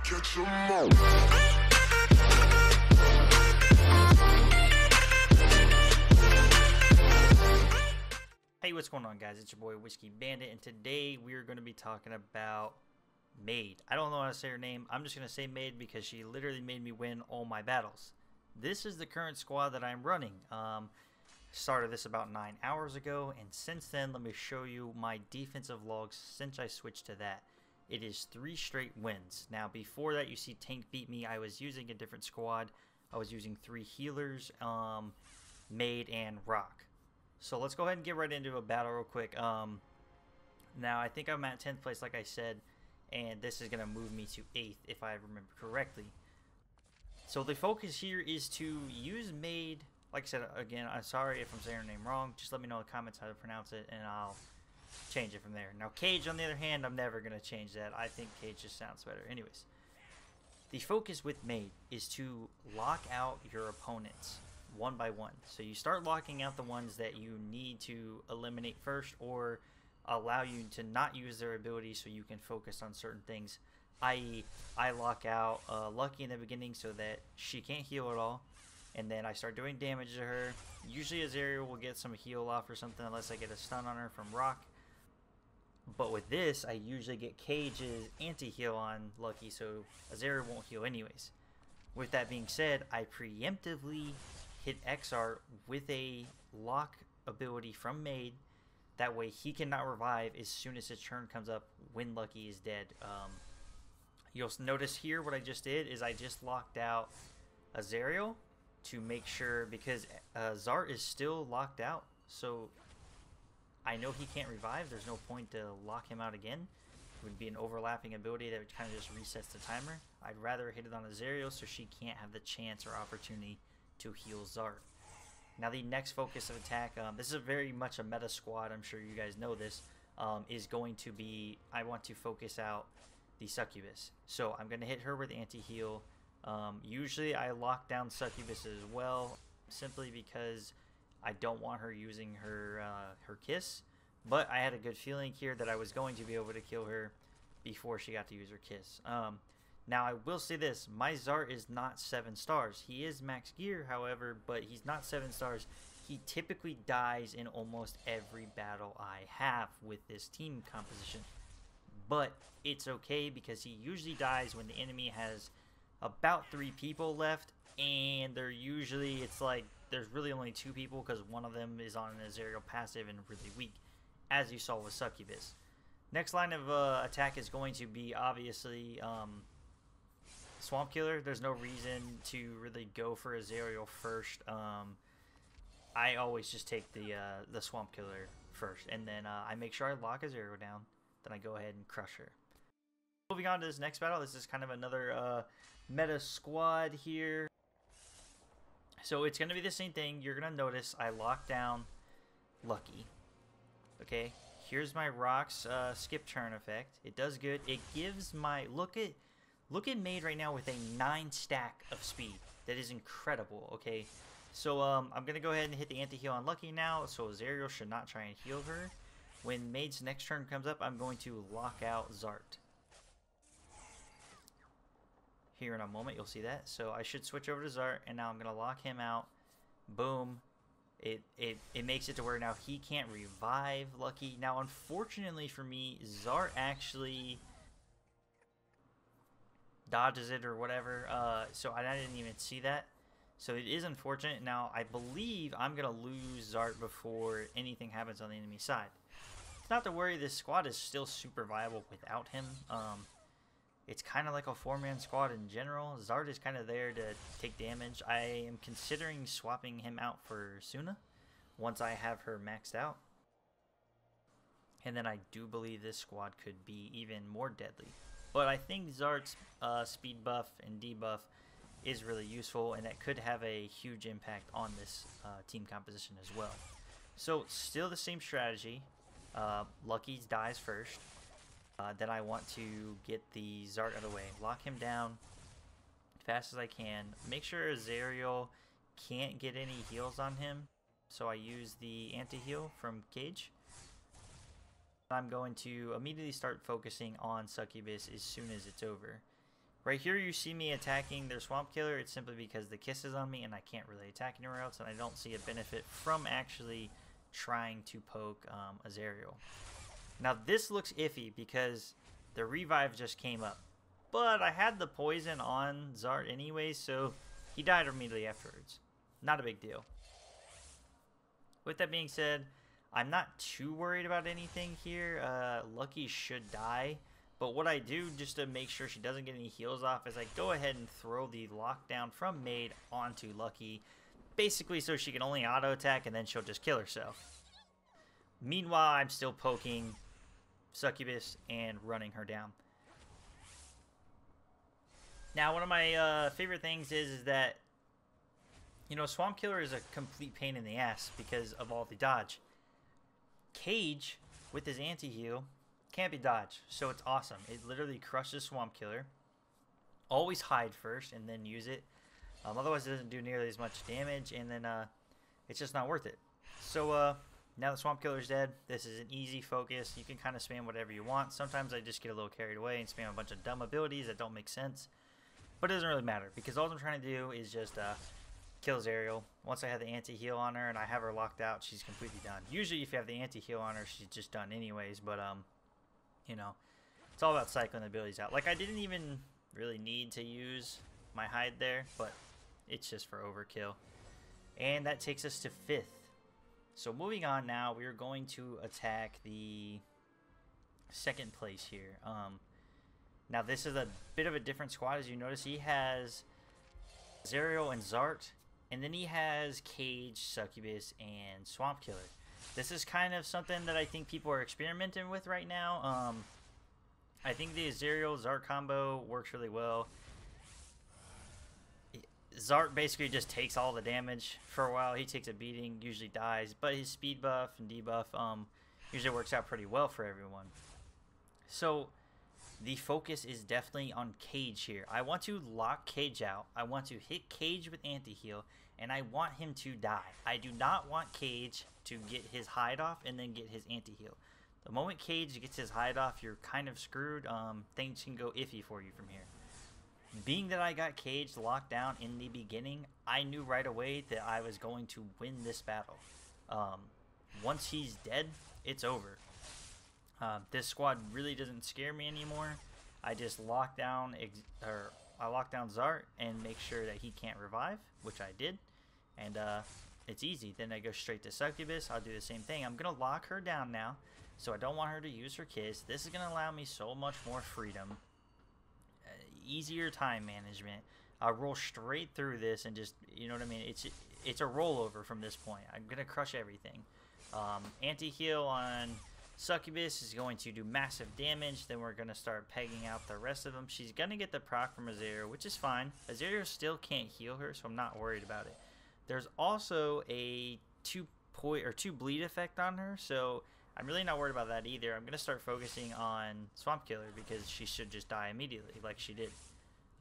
Catch 'em all. Hey, what's going on, guys? It's your boy Whiskey Bandit, and today we are going to be talking about Maid. I don't know how to say her name. I'm just going to say Maid because she literally made me win all my battles. This is the current squad that I'm running. Started this about 9 hours ago, and since then, let me show you my defensive logs since I switched to that. It is 3 straight wins. Now, before that, you see Tank beat me. I was using a different squad. I was using 3 healers, Maid, and Rock. So let's go ahead and get right into a battle real quick. Now, I think I'm at 10th place, like I said, and this is going to move me to 8th, if I remember correctly. So the focus here is to use Maid. Like I said, again, I'm sorry if I'm saying her name wrong. Just let me know in the comments how to pronounce it, and I'll change it from there. Now, Cage, on the other hand, I'm never going to change that. I think Cage just sounds better. Anyways, the focus with Maid is to lock out your opponents one by one. So you start locking out the ones that you need to eliminate first, or allow you to not use their abilities so you can focus on certain things. I.e., I lock out Lucky in the beginning so that she can't heal at all, and then I start doing damage to her. Usually Azaria will get some heal off or something unless I get a stun on her from Rock. But with this, I usually get Cage's anti-heal on Lucky, so Azaria won't heal anyways. With that being said, I preemptively hit XR with a lock ability from Maid. That way he cannot revive as soon as his turn comes up when Lucky is dead. You'll notice here what I just did is I just locked out Azariel to make sure, because Zart is still locked out, so I know he can't revive. There's no point to lock him out again. It would be an overlapping ability that would kind of just resets the timer. I'd rather hit it on Azariel so she can't have the chance or opportunity to heal Zart. Now the next focus of attack, this is very much a meta squad, I'm sure you guys know this, is going to be, I want to focus out the Succubus. So I'm going to hit her with anti-heal. Usually I lock down Succubus as well, simply because I don't want her using her her kiss. But I had a good feeling here that I was going to be able to kill her before she got to use her kiss. Now, I will say this, my Zart is not 7 stars. He is max gear, however, but he's not 7 stars. He typically dies in almost every battle I have with this team composition. But it's okay because he usually dies when the enemy has about 3 people left, and they're usually, it's like, there's really only 2 people because one of them is on an Azariel passive and really weak, as you saw with Succubus. Next line of attack is going to be, obviously, Swamp Killer. There's no reason to really go for Azariel first. I always just take the Swamp Killer first, and then I make sure I lock Azariel down. Then I go ahead and crush her. Moving on to this next battle, this is kind of another meta squad here. So it's going to be the same thing. You're going to notice I lock down Lucky. Okay, here's my Rock's skip turn effect. It does good. It gives my, look at Maid right now with a 9 stack of speed. That is incredible, okay? So I'm going to go ahead and hit the anti-heal on Lucky now, so Azariel should not try and heal her. When Maid's next turn comes up, I'm going to lock out Zart. Here in a moment, you'll see that. So I should switch over to Zart, and now I'm going to lock him out. Boom. It makes it to where now he can't revive Lucky. Now, unfortunately for me, Zart actually dodges it or whatever, so I didn't even see that. So it is unfortunate. Now, I believe I'm going to lose Zart before anything happens on the enemy side. It's not to worry, this squad is still super viable without him. It's kind of like a 4-man squad in general. Zart is kind of there to take damage. I am considering swapping him out for Suna once I have her maxed out. And then I do believe this squad could be even more deadly. But I think Zart's speed buff and debuff is really useful, and that could have a huge impact on this team composition as well. So still the same strategy. Lucky dies first. Then I want to get the Zart out of the way. Lock him down fast as I can. Make sure Azariel can't get any heals on him. So I use the anti-heal from Cage. I'm going to immediately start focusing on Succubus as soon as it's over. Right here you see me attacking their Swamp Killer. It's simply because the Kiss is on me and I can't really attack anywhere else, and I don't see a benefit from actually trying to poke Azariel. Now this looks iffy because the revive just came up, but I had the poison on Zart anyway, so he died immediately afterwards. Not a big deal. With that being said, I'm not too worried about anything here. Lucky should die. But what I do just to make sure she doesn't get any heals off is I go ahead and throw the lockdown from Maid onto Lucky. Basically so she can only auto attack and then she'll just kill herself. Meanwhile, I'm still poking Succubus and running her down. Now, one of my favorite things is that, you know, Swamp Killer is a complete pain in the ass because of all the dodge. Cage, with his anti-heal, can't be dodged, so it's awesome. It literally crushes Swamp Killer. Always hide first and then use it. Otherwise, it doesn't do nearly as much damage, and then it's just not worth it. So now the Swamp Killer's dead. This is an easy focus. You can kind of spam whatever you want. Sometimes I just get a little carried away and spam a bunch of dumb abilities that don't make sense. But it doesn't really matter because all I'm trying to do is just kill Azariel. Once I have the anti-heal on her and I have her locked out, she's completely done. Usually if you have the anti-heal on her, she's just done anyways, but you know, it's all about cycling the abilities out. Like, I didn't even really need to use my hide there, but it's just for overkill. And that takes us to 5th. So moving on now, we are going to attack the 2nd place here. Now this is a bit of a different squad. As you notice, he has Azariel and Zart, and then he has Cage, Succubus, and Swamp Killer. This is kind of something that I think people are experimenting with right now. I think the Azariel-Zart combo works really well. Zart basically just takes all the damage for a while. He takes a beating, usually dies, but his speed buff and debuff usually works out pretty well for everyone. So the focus is definitely on Cage here. I want to lock Cage out. I want to hit Cage with anti-heal, and I want him to die. I do not want Cage to get his hide off and then get his anti-heal. The moment Cage gets his hide off, you're kind of screwed. Things can go iffy for you from here. Being that I got Cage locked down in the beginning, I knew right away that I was going to win this battle. Once he's dead, it's over. This squad really doesn't scare me anymore. I just lock down Zart and make sure that he can't revive, which I did, and it's easy. Then I go straight to Succubus. I'll do the same thing. I'm gonna lock her down now, so I don't want her to use her Kiss. This is gonna allow me so much more freedom, easier time management. I'll roll straight through this and just, you know what I mean. It's a rollover from this point. I'm gonna crush everything. Anti-heal on Succubus is going to do massive damage. Then we're going to start pegging out the rest of them. She's going to get the proc from Azariel, which is fine. Azariel still can't heal her, so I'm not worried about it. There's also a 2 bleed effect on her, so I'm really not worried about that either. I'm going to start focusing on Swamp Killer because she should just die immediately like she did.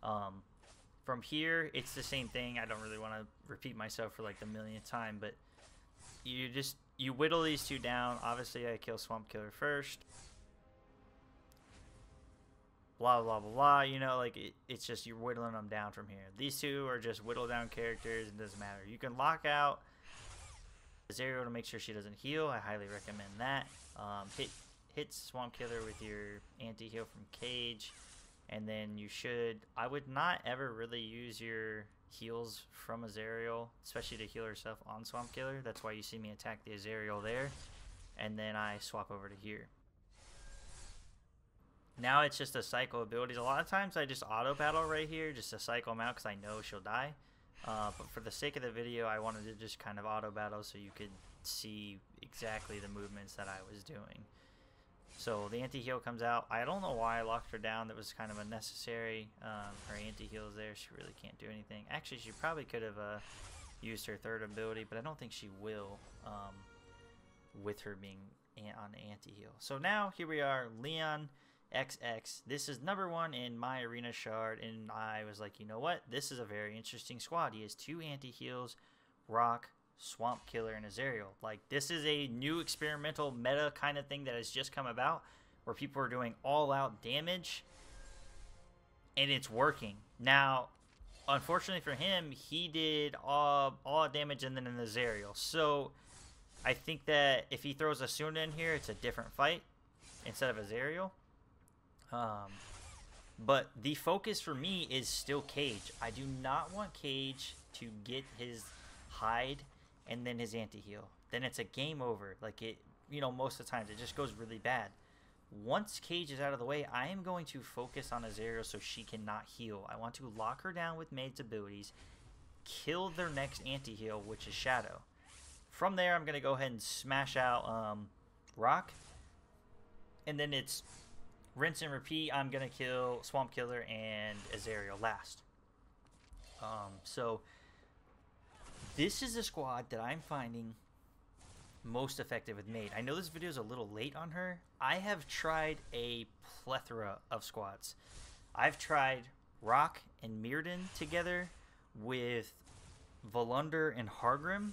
From here, it's the same thing. I don't really want to repeat myself for like the millionth time, but you whittle these two down. Obviously, I kill Swamp Killer first. Blah, blah, blah, blah. You know, like, it's just you're whittling them down from here. These two are just whittle down characters. It doesn't matter. You can lock out Azariel to make sure she doesn't heal. I highly recommend that. Hit Swamp Killer with your anti-heal from Cage. And then you should... I would not ever really use your heals from Azariel, especially to heal herself on Swamp Killer. That's why you see me attack the Azariel there, and then I swap over to here. Now it's just a cycle abilities. A lot of times I just auto battle right here just to cycle them out because I know she'll die, but for the sake of the video I wanted to just kind of auto battle so you could see exactly the movements that I was doing. So the anti-heal comes out. I don't know why I locked her down. That was kind of unnecessary. Her anti-heal is there. She really can't do anything. Actually, she probably could have used her third ability, but I don't think she will with her being on the anti-heal. So now, here we are, Leon XX. This is #1 in my arena shard, and I was like, you know what? This is a very interesting squad. He has 2 anti-heals, Rock, Swamp Killer, and Azariel. Like, this is a new experimental meta kind of thing that has just come about where people are doing all-out damage and it's working. Now, unfortunately for him, he did all damage and then an Azariel. So I think that if he throws a Suna in here, it's a different fight instead of Azariel. But the focus for me is still Cage. I do not want Cage to get his hide and then his anti-heal. Then it's a game over. Like, it, you know, most of the times it just goes really bad. Once Cage is out of the way, I am going to focus on Azariel so she cannot heal. I want to lock her down with Maid's abilities, kill their next anti-heal, which is Shadow. From there, I'm going to go ahead and smash out Rock. And then it's rinse and repeat. I'm going to kill Swamp Killer and Azariel last. So this is a squad that I'm finding most effective with Maid. I know this video is a little late on her. I have tried a plethora of squads. I've tried Rock and Mirrodin together with Volunder and Hargrim.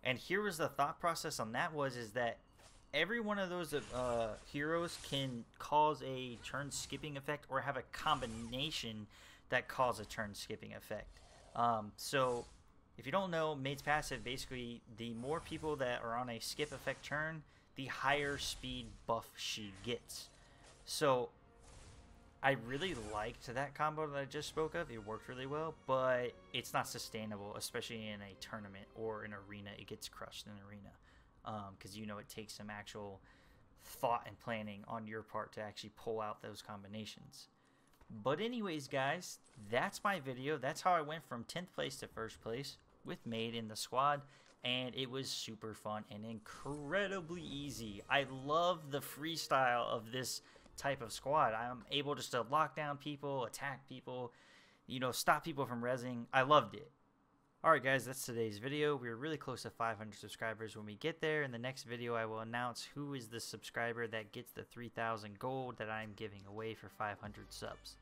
And here was the thought process on that is that every one of those heroes can cause a turn skipping effect or have a combination that cause a turn skipping effect. So if you don't know, Maid's passive, basically the more people that are on a skip effect turn, the higher speed buff she gets. So I really liked that combo that I just spoke of. It worked really well, but it's not sustainable, especially in a tournament or an arena. It gets crushed in an arena because, you know, it takes some actual thought and planning on your part to actually pull out those combinations. But anyways, guys, that's my video. That's how I went from 10th place to 1st place with Maid in the squad, and it was super fun and incredibly easy. I love the freestyle of this type of squad. I'm able just to lock down people, attack people, you know, stop people from rezzing. I loved it. Alright guys, that's today's video. We're really close to 500 subscribers. When we get there, in the next video I will announce who is the subscriber that gets the 3,000 gold that I'm giving away for 500 subs.